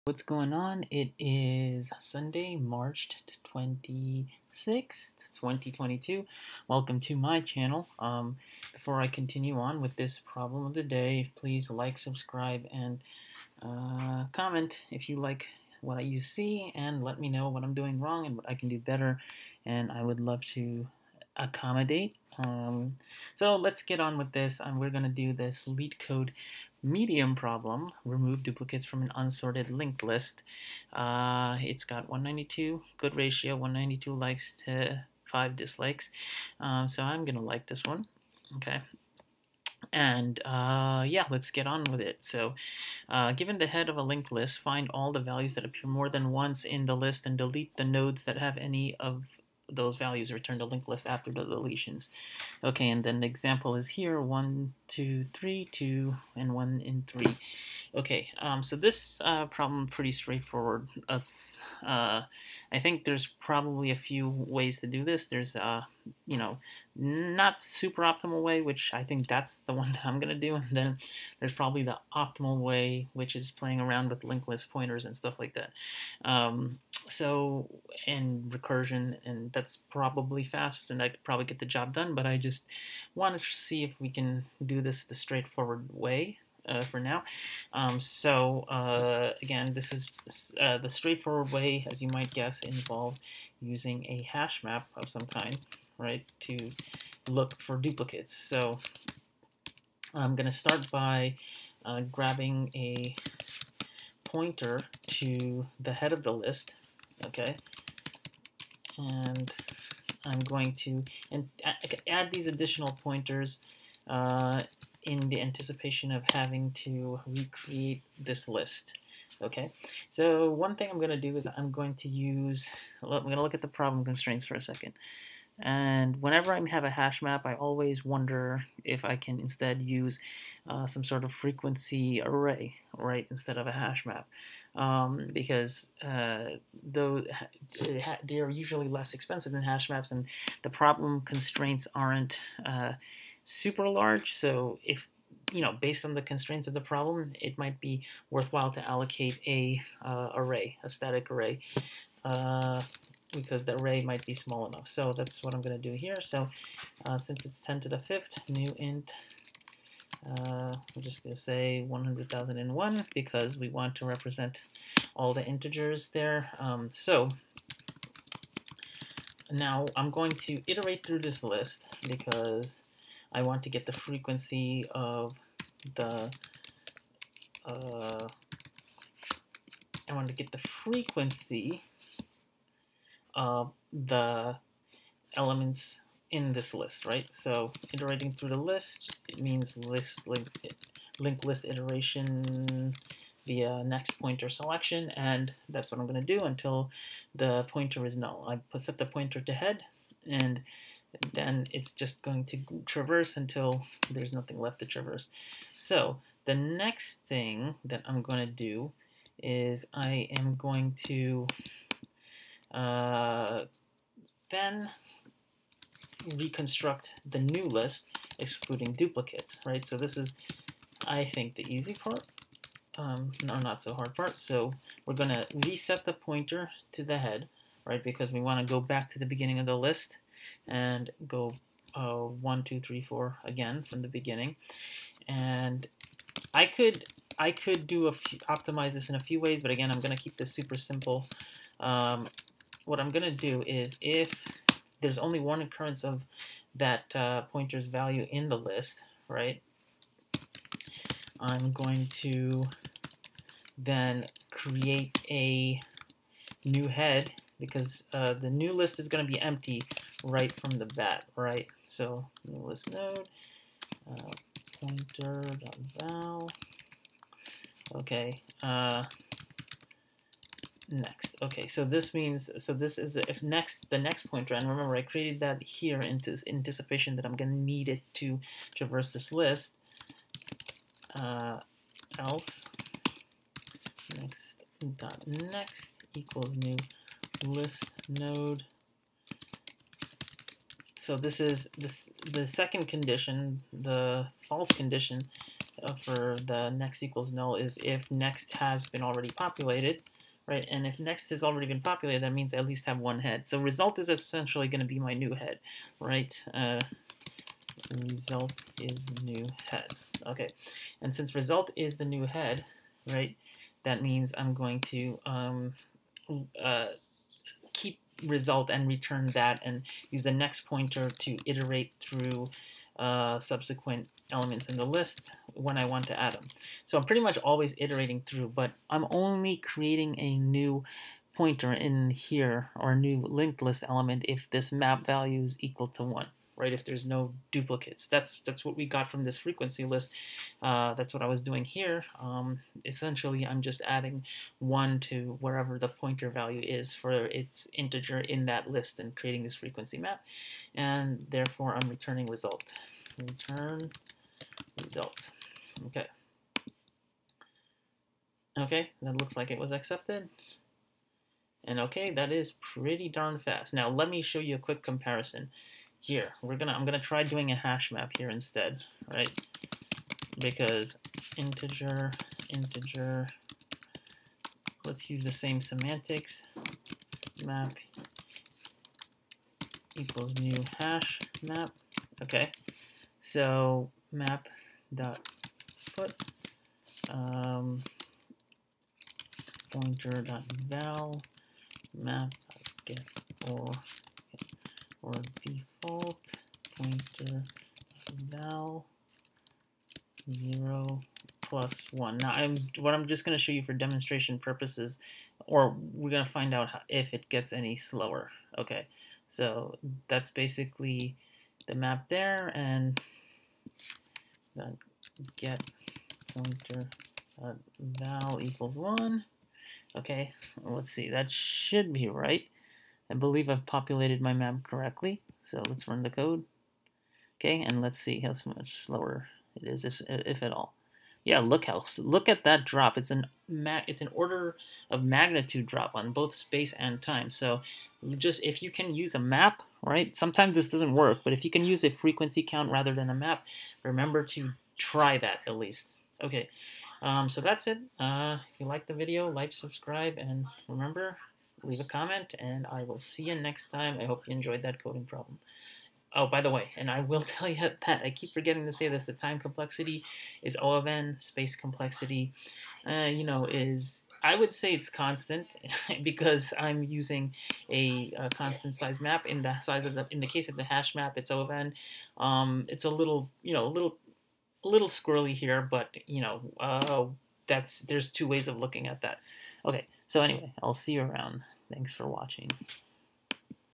What's going on? It is Sunday, March 26th, 2022. Welcome to my channel. Before I continue on with this problem of the day, please like, subscribe, and comment if you like what you see, and let me know what I'm doing wrong and what I can do better, and I would love to accommodate. So let's get on with this. We're going to do this Leetcode medium problem, remove duplicates from an unsorted linked list. It's got 192, good ratio, 192 likes to 5 dislikes. So I'm going to like this one. Okay. And yeah, let's get on with it. So given the head of a linked list, find all the values that appear more than once in the list and delete the nodes that have any of those values. Return the linked list after the deletions. Okay, and then the example is here, 1, 2, 3, 2, and 1 in 3. Okay, so this problem pretty straightforward. I think there's probably a few ways to do this. There's not super optimal way, which I think that's the one that I'm gonna do, and then there's probably the optimal way, which is playing around with linked list pointers and stuff like that. And recursion, and that's probably fast, and I could probably get the job done, but I just want to see if we can do this the straightforward way. For now. Again, this is the straightforward way, as you might guess, involves using a hash map of some kind, right, to look for duplicates. So I'm going to start by grabbing a pointer to the head of the list, okay, and I'm going to add these additional pointers in the anticipation of having to recreate this list. Okay, so one thing I'm going to do is I'm going to look at the problem constraints for a second. And whenever I have a hash map, I always wonder if I can instead use some sort of frequency array, right, instead of a hash map. Because though they are usually less expensive than hash maps, and the problem constraints aren't super large, so if based on the constraints of the problem, it might be worthwhile to allocate a static array, because the array might be small enough. So that's what I'm going to do here. So since it's 10 to the 5th, new int, we're just going to say 100,001 because we want to represent all the integers there. So now I'm going to iterate through this list because I want to get the frequency of the elements in this list, right? So iterating through the list, it means linked list iteration via next pointer selection, and that's what I'm going to do until the pointer is null. I set the pointer to head, and then it's just going to traverse until there's nothing left to traverse. So the next thing that I'm going to do is I am going to then reconstruct the new list, excluding duplicates, right? So this is, I think, the easy part, no, not so hard part. So we're going to reset the pointer to the head, right, because we want to go back to the beginning of the list and go 1, 2, 3, 4 again from the beginning. And I could optimize this in a few ways, but again, I'm going to keep this super simple. What I'm going to do is, if there's only one occurrence of that pointer's value in the list, right, I'm going to then create a new head, because the new list is going to be empty right from the bat, right? So new list node, pointer.val. Okay, next. Okay, so this means, this is the next pointer, and remember I created that here in anticipation that I'm going to need it to traverse this list. Else next equals new list node. So this is the second condition, the false condition, for the next equals null is if next has been already populated, right? And if next has already been populated, that means I at least have one head. So result is essentially going to be my new head, right? Result is new head. Okay, and since result is the new head, right, that means I'm going to keep result and return that and use the next pointer to iterate through subsequent elements in the list when I want to add them. So I'm pretty much always iterating through, but I'm only creating a new pointer in here, or a new linked list element, if this map value is equal to 1. Right, if there's no duplicates. That's what we got from this frequency list. That's what I was doing here. Essentially, I'm just adding 1 to wherever the pointer value is for its integer in that list and creating this frequency map. And therefore, I'm returning result. Return result. Okay. Okay, that looks like it was accepted. And okay, that is pretty darn fast. Now, let me show you a quick comparison. Here, I'm gonna try doing a hash map here instead, right? Because integer, let's use the same semantics. Map equals new hash map. Okay, so map dot put pointer dot val map get or default pointer val 0 plus 1. Now I'm just going to show you for demonstration purposes, or we're going to find out if it gets any slower. Okay, so that's basically the map there, and that get pointer val equals 1. Okay, let's see, that should be right. I believe I've populated my map correctly, so let's run the code. Okay, and let's see how much slower it is, if at all. Yeah, look at that drop. It's an order of magnitude drop on both space and time. So just if you can use a map, right? Sometimes this doesn't work, but if you can use a frequency count rather than a map, remember to try that at least. Okay, so that's it. If you like the video, like, subscribe, and remember, leave a comment, and I will see you next time. I hope you enjoyed that coding problem. Oh, by the way, and I will tell you that I keep forgetting to say this, the time complexity is O of n, space complexity, is, I would say it's constant because I'm using a constant size map. In the case of the hash map, it's O of n. It's a little, a little squirrely here, but there's two ways of looking at that. Okay, so anyway, I'll see you around. Thanks for watching.